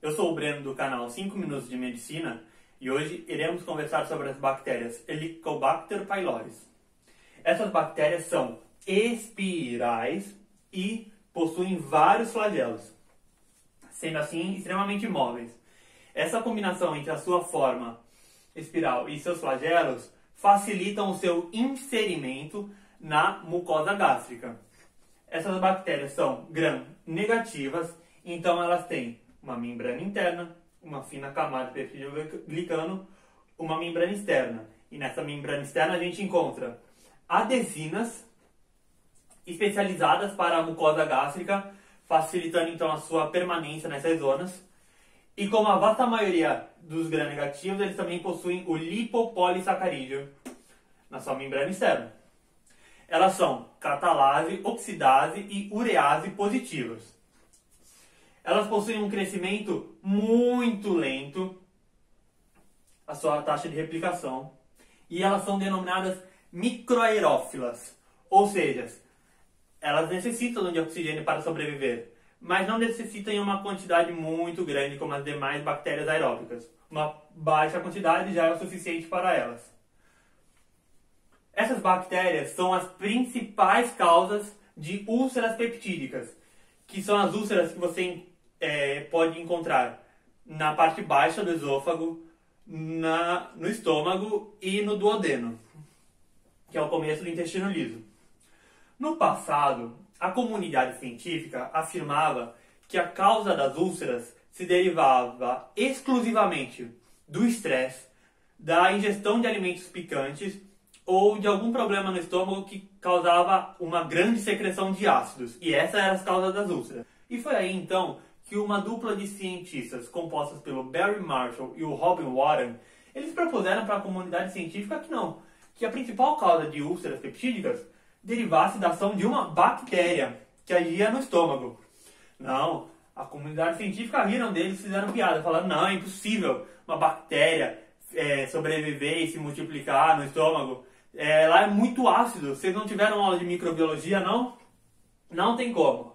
Eu sou o Breno do canal 5 Minutos de Medicina e hoje iremos conversar sobre as bactérias Helicobacter pylori. Essas bactérias são espirais e possuem vários flagelos, sendo assim extremamente móveis. Essa combinação entre a sua forma espiral e seus flagelos facilitam o seu inserimento na mucosa gástrica. Essas bactérias são gram-negativas, então elas têm uma membrana interna, uma fina camada de peptidoglicano, uma membrana externa. E nessa membrana externa a gente encontra adesinas especializadas para a mucosa gástrica, facilitando então a sua permanência nessas zonas. E como a vasta maioria dos gram-negativos, eles também possuem o lipopolissacarídeo na sua membrana externa. Elas são catalase, oxidase e urease positivas. Elas possuem um crescimento muito lento, a sua taxa de replicação, e elas são denominadas microaerófilas, ou seja, elas necessitam de oxigênio para sobreviver, mas não necessitam em uma quantidade muito grande como as demais bactérias aeróbicas. Uma baixa quantidade já é o suficiente para elas. Essas bactérias são as principais causas de úlceras peptídicas, que são as úlceras que você pode encontrar na parte baixa do esôfago, no estômago e no duodeno, que é o começo do intestino liso. No passado, a comunidade científica afirmava que a causa das úlceras se derivava exclusivamente do estresse, da ingestão de alimentos picantes ou de algum problema no estômago que causava uma grande secreção de ácidos. E essas eram as causas das úlceras. E foi aí então que uma dupla de cientistas compostas pelo Barry Marshall e o Robin Warren, eles propuseram para a comunidade científica que a principal causa de úlceras peptídicas derivasse da ação de uma bactéria que agia no estômago. Não, a comunidade científica riram deles, fizeram piada, falaram, não, é impossível uma bactéria sobreviver e se multiplicar no estômago. Lá é muito ácido, vocês não tiveram aula de microbiologia, não? Não tem como.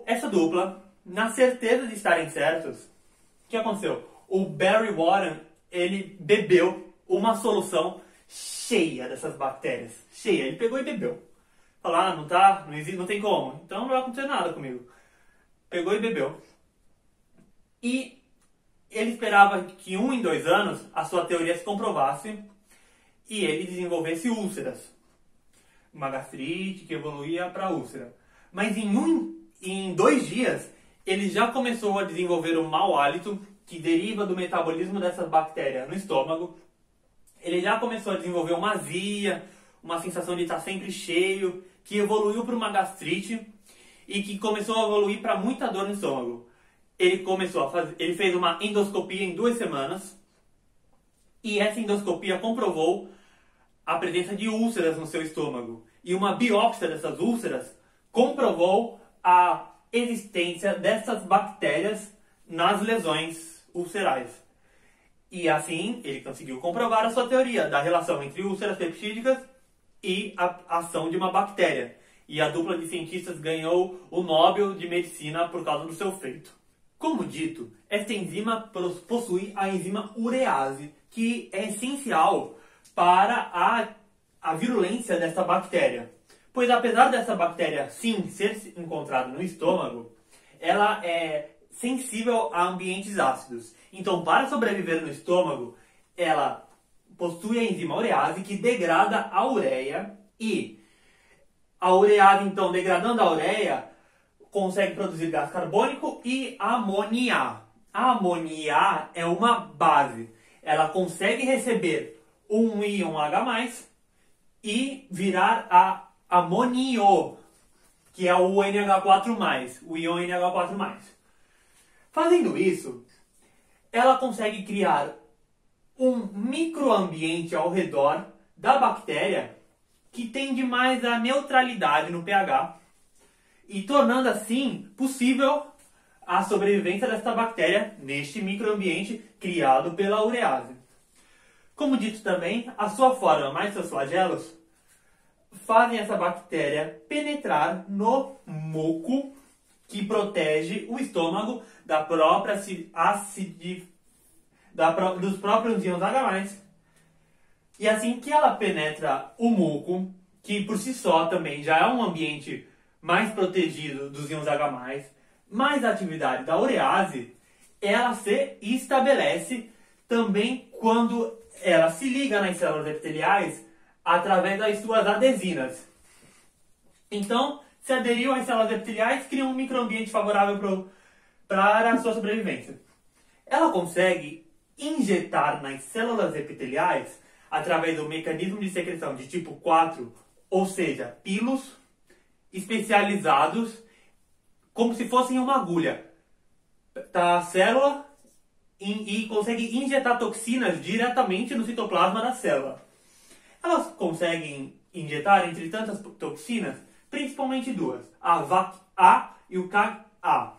Essa dupla, na certeza de estarem certos, o que aconteceu? O Barry Warren, ele bebeu uma solução cheia dessas bactérias. Cheia, ele pegou e bebeu. Falou, não tem como, então não vai acontecer nada comigo. Pegou e bebeu. E ele esperava que em 2 anos a sua teoria se comprovasse e ele desenvolvesse úlceras. Uma gastrite que evoluía para úlcera. Mas em 2 dias ele já começou a desenvolver um mau hálito que deriva do metabolismo dessas bactérias no estômago. Ele já começou a desenvolver uma azia, uma sensação de estar sempre cheio, que evoluiu para uma gastrite e que começou a evoluir para muita dor no estômago. Ele fez uma endoscopia em 2 semanas e essa endoscopia comprovou a presença de úlceras no seu estômago. E uma biópsia dessas úlceras comprovou a existência dessas bactérias nas lesões ulcerais. E assim ele conseguiu comprovar a sua teoria da relação entre úlceras peptídicas e a ação de uma bactéria. E a dupla de cientistas ganhou o Nobel de Medicina por causa do seu feito. Como dito, esta enzima possui a enzima urease, que é essencial para a virulência dessa bactéria. Pois apesar dessa bactéria sim ser encontrada no estômago, ela é sensível a ambientes ácidos. Então, para sobreviver no estômago, ela possui a enzima urease que degrada a ureia e a urease, então, degradando a ureia, consegue produzir gás carbônico e amônia. A amônia é uma base. Ela consegue receber um íon H+, e virar a amonio, que é o NH4+, o íon NH4+. Fazendo isso, ela consegue criar um microambiente ao redor da bactéria que tende mais à neutralidade no pH e tornando assim possível a sobrevivência desta bactéria neste microambiente criado pela urease. Como dito também, a sua forma mais seus flagelos fazem essa bactéria penetrar no muco que protege o estômago da própria dos próprios íons H+. E assim que ela penetra o muco, que por si só também já é um ambiente mais protegido dos íons H+, mais a atividade da urease, ela se estabelece também quando ela se liga nas células epiteliais através das suas adesinas. Então, se aderiu às células epiteliais, cria um microambiente favorável para a sua sobrevivência. Ela consegue injetar nas células epiteliais através do mecanismo de secreção de tipo 4, ou seja, pilos especializados, como se fossem uma agulha da célula e consegue injetar toxinas diretamente no citoplasma da célula. Elas conseguem injetar, entre tantas toxinas, principalmente duas, a VAC-A e o CAG-A.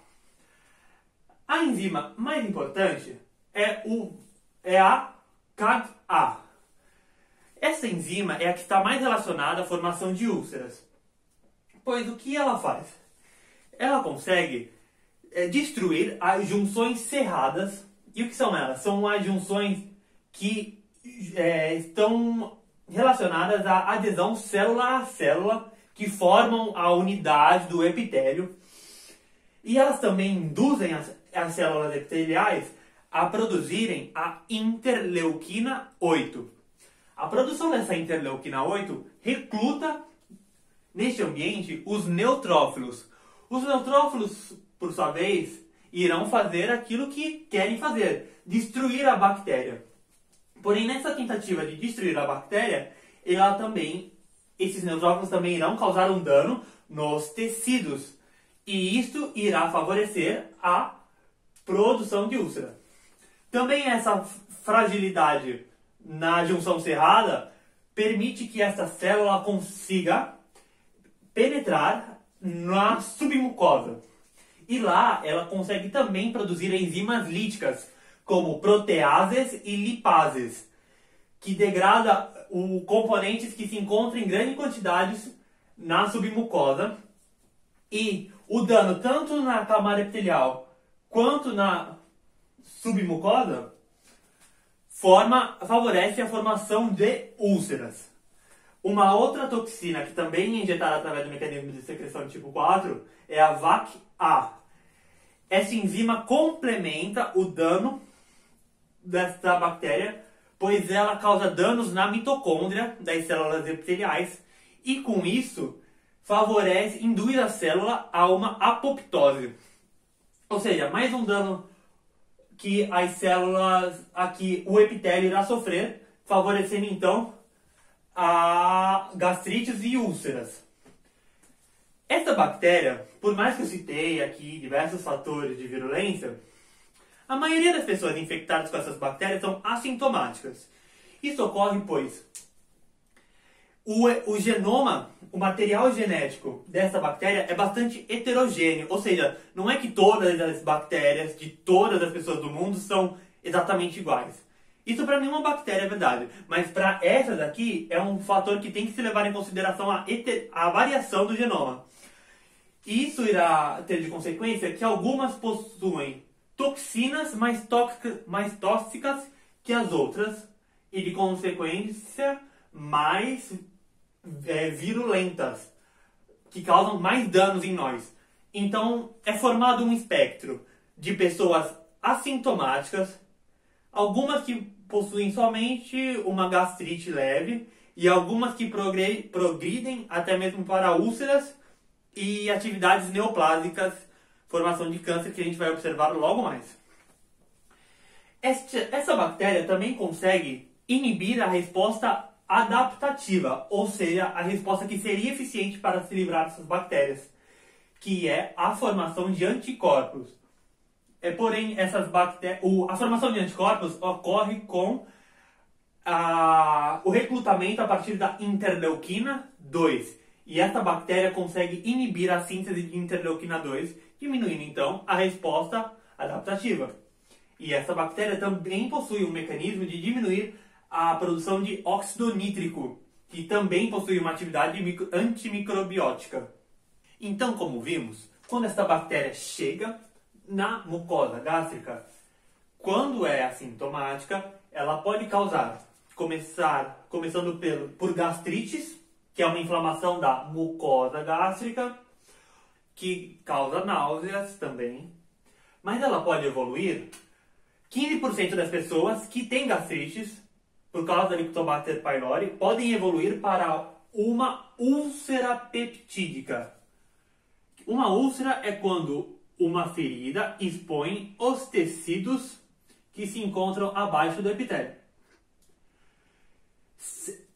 A enzima mais importante é a CAG-A. Essa enzima é a que está mais relacionada à formação de úlceras. Pois o que ela faz? Ela consegue destruir as junções cerradas. E o que são elas? São as junções que estão relacionadas à adesão célula a célula, que formam a unidade do epitélio. E elas também induzem as células epiteliais a produzirem a interleuquina 8. A produção dessa interleuquina 8 recruta neste ambiente os neutrófilos. Os neutrófilos, por sua vez, irão fazer aquilo que querem fazer, destruir a bactéria. Porém, nessa tentativa de destruir a bactéria, esses neutrófilos também irão causar um dano nos tecidos. E isto irá favorecer a produção de úlcera. Também essa fragilidade na junção cerrada permite que essa célula consiga penetrar na submucosa. E lá ela consegue também produzir enzimas líticas, como proteases e lipases, que degrada componentes que se encontram em grandes quantidades na submucosa. E o dano tanto na camada epitelial quanto na submucosa favorece a formação de úlceras. Uma outra toxina que também é injetada através do mecanismo de secreção de tipo 4 é a VAC-A. Essa enzima complementa o dano dessa bactéria, pois ela causa danos na mitocôndria das células epiteliais e com isso induz a célula a uma apoptose. Ou seja, mais um dano que as células, aqui o epitélio irá sofrer, favorecendo então a gastrites e úlceras. Essa bactéria, por mais que eu citei aqui diversos fatores de virulência, a maioria das pessoas infectadas com essas bactérias são assintomáticas. Isso ocorre pois o genoma, o material genético dessa bactéria é bastante heterogêneo, ou seja, não é que todas as bactérias de todas as pessoas do mundo são exatamente iguais. Isso para nenhuma bactéria é verdade, mas para essa daqui é um fator que tem que se levar em consideração a variação do genoma. E isso irá ter de consequência que algumas possuem toxinas mais tóxicas que as outras e de consequência mais virulentas, que causam mais danos em nós. Então é formado um espectro de pessoas assintomáticas, algumas que possuem somente uma gastrite leve e algumas que progridem até mesmo para úlceras e atividades neoplásicas, formação de câncer, que a gente vai observar logo mais. Essa bactéria também consegue inibir a resposta adaptativa, ou seja, a resposta que seria eficiente para se livrar dessas bactérias, que é a formação de anticorpos. Porém, a formação de anticorpos ocorre com o recrutamento a partir da interleuquina 2. E essa bactéria consegue inibir a síntese de interleuquina 2, diminuindo então a resposta adaptativa. E essa bactéria também possui um mecanismo de diminuir a produção de óxido nítrico, que também possui uma atividade antimicrobiótica. Então, como vimos, quando essa bactéria chega na mucosa gástrica, quando é assintomática, ela pode causar, começando por gastrites, que é uma inflamação da mucosa gástrica, que causa náuseas também, mas ela pode evoluir. 15% das pessoas que têm gastrites, por causa da Helicobacter pylori, podem evoluir para uma úlcera peptídica. Uma úlcera é quando uma ferida expõe os tecidos que se encontram abaixo do epitélio.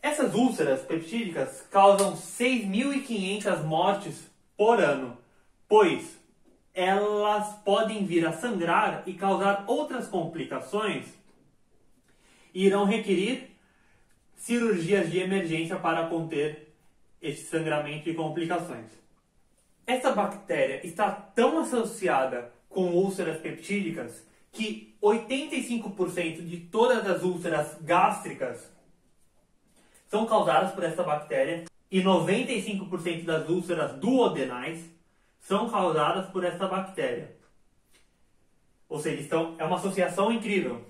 Essas úlceras peptídicas causam 6.500 mortes por ano, pois elas podem vir a sangrar e causar outras complicações e irão requerir cirurgias de emergência para conter esse sangramento e complicações. Essa bactéria está tão associada com úlceras peptídicas que 85% de todas as úlceras gástricas são causadas por essa bactéria e 95% das úlceras duodenais são causadas por essa bactéria. Ou seja, é uma associação incrível.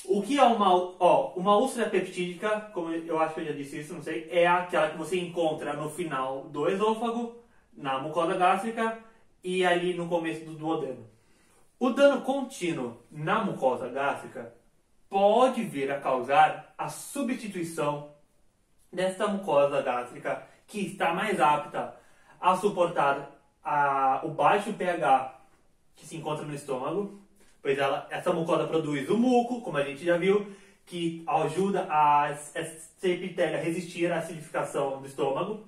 O que é uma úlcera peptídica, como eu acho que eu já disse isso, não sei, é aquela que você encontra no final do esôfago, na mucosa gástrica e ali no começo do duodeno. O dano contínuo na mucosa gástrica pode vir a causar a substituição dessa mucosa gástrica que está mais apta a suportar o baixo pH que se encontra no estômago, pois essa mucosa produz o muco, como a gente já viu, que ajuda essa epitélio a resistir à acidificação do estômago.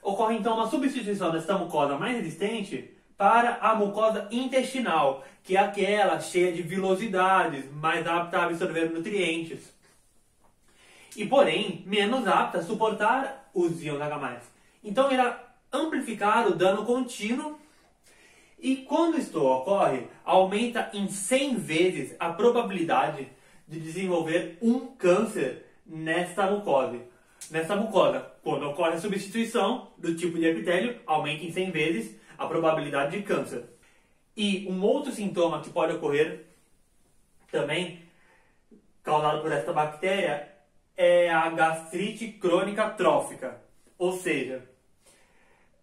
Ocorre então uma substituição dessa mucosa mais resistente para a mucosa intestinal, que é aquela cheia de vilosidades, mais apta a absorver nutrientes. E porém, menos apta a suportar os íons H+. Então irá amplificar o dano contínuo e quando isto ocorre, aumenta em 100 vezes a probabilidade de desenvolver um câncer nessa mucosa. Quando ocorre a substituição do tipo de epitélio, aumenta em 100 vezes a probabilidade de câncer. E um outro sintoma que pode ocorrer também, causado por essa bactéria, é a gastrite crônica trófica. Ou seja,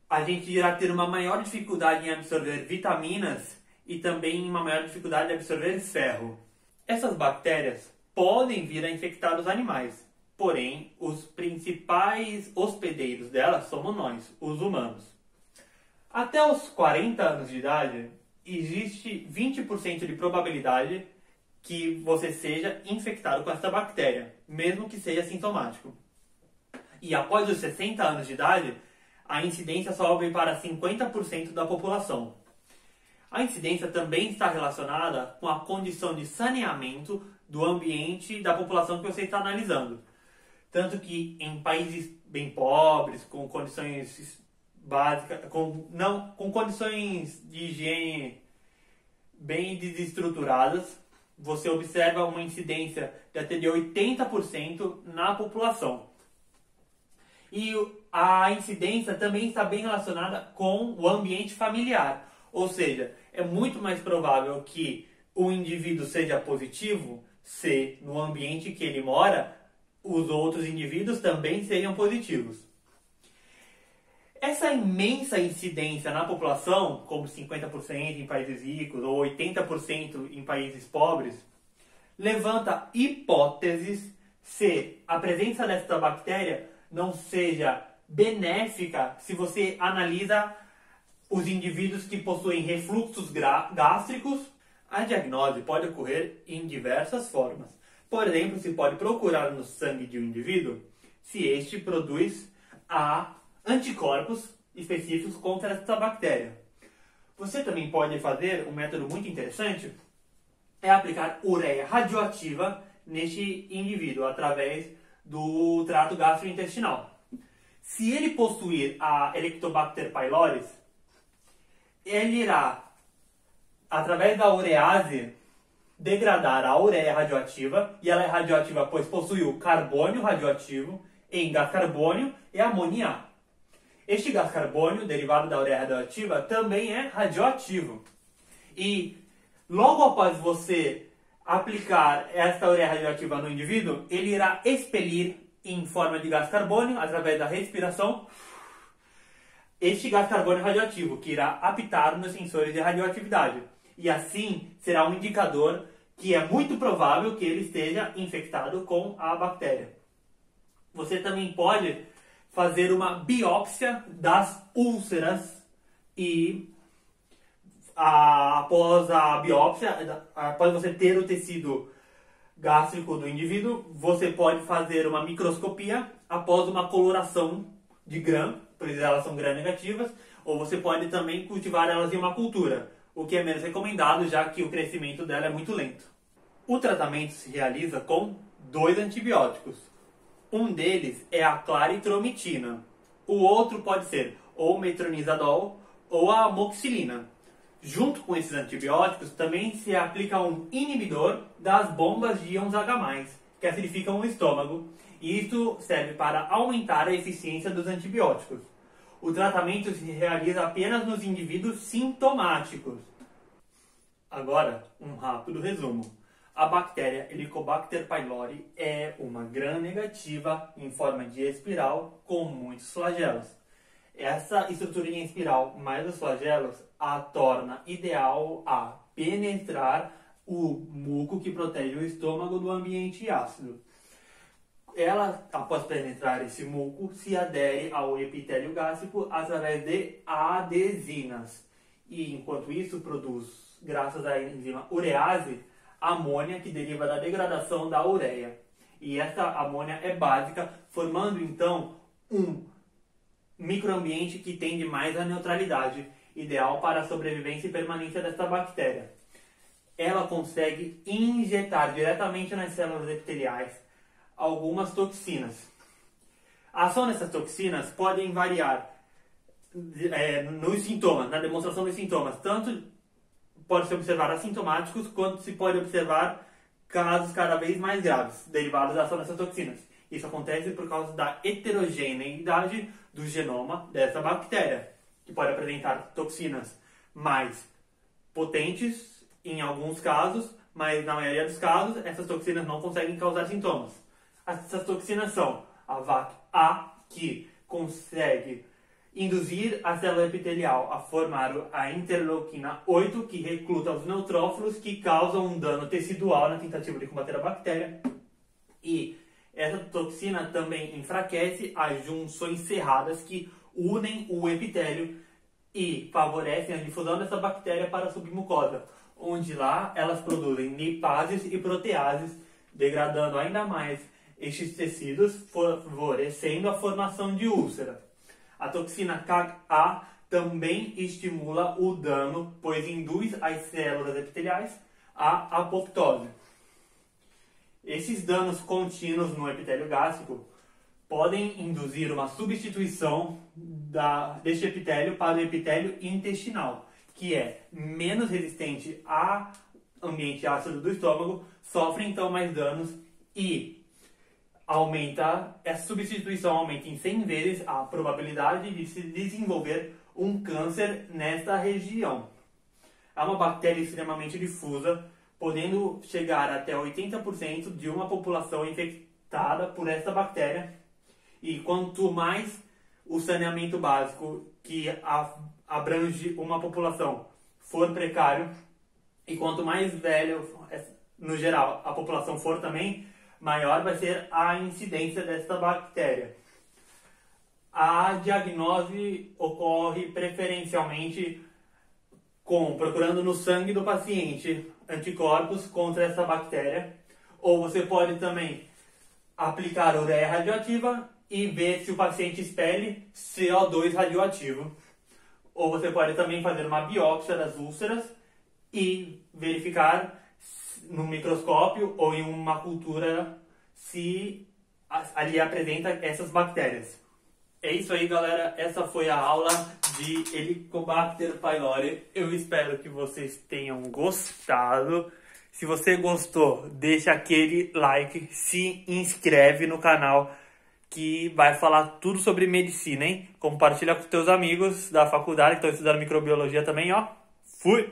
a gente irá ter uma maior dificuldade em absorver vitaminas e também uma maior dificuldade de absorver ferro. Essas bactérias podem vir a infectar os animais, porém, os principais hospedeiros delas somos nós, os humanos. Até os 40 anos de idade, existe 20% de probabilidade que você seja infectado com essa bactéria, mesmo que seja sintomático. E após os 60 anos de idade, a incidência sobe para 50% da população. A incidência também está relacionada com a condição de saneamento do ambiente da população que você está analisando. Tanto que em países bem pobres, com condições básicas, com condições de higiene bem desestruturadas, você observa uma incidência de até de 80% na população. E a incidência também está bem relacionada com o ambiente familiar. Ou seja, é muito mais provável que o indivíduo seja positivo se no ambiente que ele mora, os outros indivíduos também sejam positivos. Essa imensa incidência na população, como 50% em países ricos ou 80% em países pobres, levanta hipóteses se a presença dessa bactéria não seja benéfica se você analisa os indivíduos que possuem refluxos gástricos. A diagnose pode ocorrer em diversas formas. Por exemplo, se pode procurar no sangue de um indivíduo se este produz anticorpos específicos contra essa bactéria. Você também pode fazer um método muito interessante, é aplicar ureia radioativa neste indivíduo através do trato gastrointestinal. Se ele possuir a Helicobacter pylori, ele irá, através da urease, degradar a ureia radioativa, e ela é radioativa pois possui o carbônio radioativo em gás carbônio e amonia. Este gás carbônio, derivado da ureia radioativa, também é radioativo. E logo após você aplicar esta ureia radioativa no indivíduo, ele irá expelir em forma de gás carbônio, através da respiração, este gás carbônio radioativo, que irá apitar nos sensores de radioatividade. E assim será um indicador que é muito provável que ele esteja infectado com a bactéria. Você também pode fazer uma biópsia das úlceras e após a biópsia, após você ter o tecido gástrico do indivíduo, você pode fazer uma microscopia após uma coloração de Gram, pois elas são Gram negativas, ou você pode também cultivar elas em uma cultura, o que é menos recomendado, já que o crescimento dela é muito lento. O tratamento se realiza com 2 antibióticos. Um deles é a claritromitina. O outro pode ser ou metronidazol ou a amoxicilina. Junto com esses antibióticos, também se aplica um inibidor das bombas de íons H+, que acidificam o estômago, e isso serve para aumentar a eficiência dos antibióticos. O tratamento se realiza apenas nos indivíduos sintomáticos. Agora, um rápido resumo. A bactéria Helicobacter pylori é uma gram negativa em forma de espiral com muitos flagelos. Essa estrutura em espiral mais os flagelos a torna ideal a penetrar o muco que protege o estômago do ambiente ácido. Ela, após penetrar esse muco, se adere ao epitélio gástrico através de adesinas. E, enquanto isso, produz, graças à enzima urease, amônia que deriva da degradação da ureia. E essa amônia é básica, formando, então, um microambiente que tende mais à neutralidade, ideal para a sobrevivência e permanência dessa bactéria. Ela consegue injetar diretamente nas células epiteliais algumas toxinas. A ação dessas toxinas podem variar nos sintomas, na demonstração dos sintomas. Tanto pode se observar assintomáticos, quanto se pode observar casos cada vez mais graves, derivados da ação dessas toxinas. Isso acontece por causa da heterogeneidade do genoma dessa bactéria, que pode apresentar toxinas mais potentes em alguns casos, mas na maioria dos casos essas toxinas não conseguem causar sintomas. Essas toxinas são a VAC-A, que consegue induzir a célula epitelial a formar a interleuquina 8, que recruta os neutrófilos, que causam um dano tecidual na tentativa de combater a bactéria. E essa toxina também enfraquece as junções cerradas que unem o epitélio e favorecem a difusão dessa bactéria para a submucosa, onde lá elas produzem lipases e proteases, degradando ainda mais estes tecidos, favorecendo a formação de úlcera. A toxina Ka também estimula o dano, pois induz as células epiteliais à apoptose. Esses danos contínuos no epitélio gástrico podem induzir uma substituição deste epitélio para o epitélio intestinal, que é menos resistente ao ambiente ácido do estômago, sofre então mais danos e essa substituição aumenta em 100 vezes a probabilidade de se desenvolver um câncer nesta região. É uma bactéria extremamente difusa, podendo chegar até 80% de uma população infectada por essa bactéria. E quanto mais o saneamento básico que abrange uma população for precário, e quanto mais velho, no geral, a população for também, maior vai ser a incidência desta bactéria. A diagnose ocorre preferencialmente procurando no sangue do paciente anticorpos contra essa bactéria, ou você pode também aplicar ureia radioativa e ver se o paciente expele CO2 radioativo. Ou você pode também fazer uma biópsia das úlceras e verificar no microscópio ou em uma cultura se ali apresenta essas bactérias. É isso aí, galera. Essa foi a aula de Helicobacter pylori. Eu espero que vocês tenham gostado. Se você gostou, deixa aquele like, se inscreve no canal, que vai falar tudo sobre medicina, hein? Compartilha com teus amigos da faculdade que estão estudando microbiologia também, ó. Fui!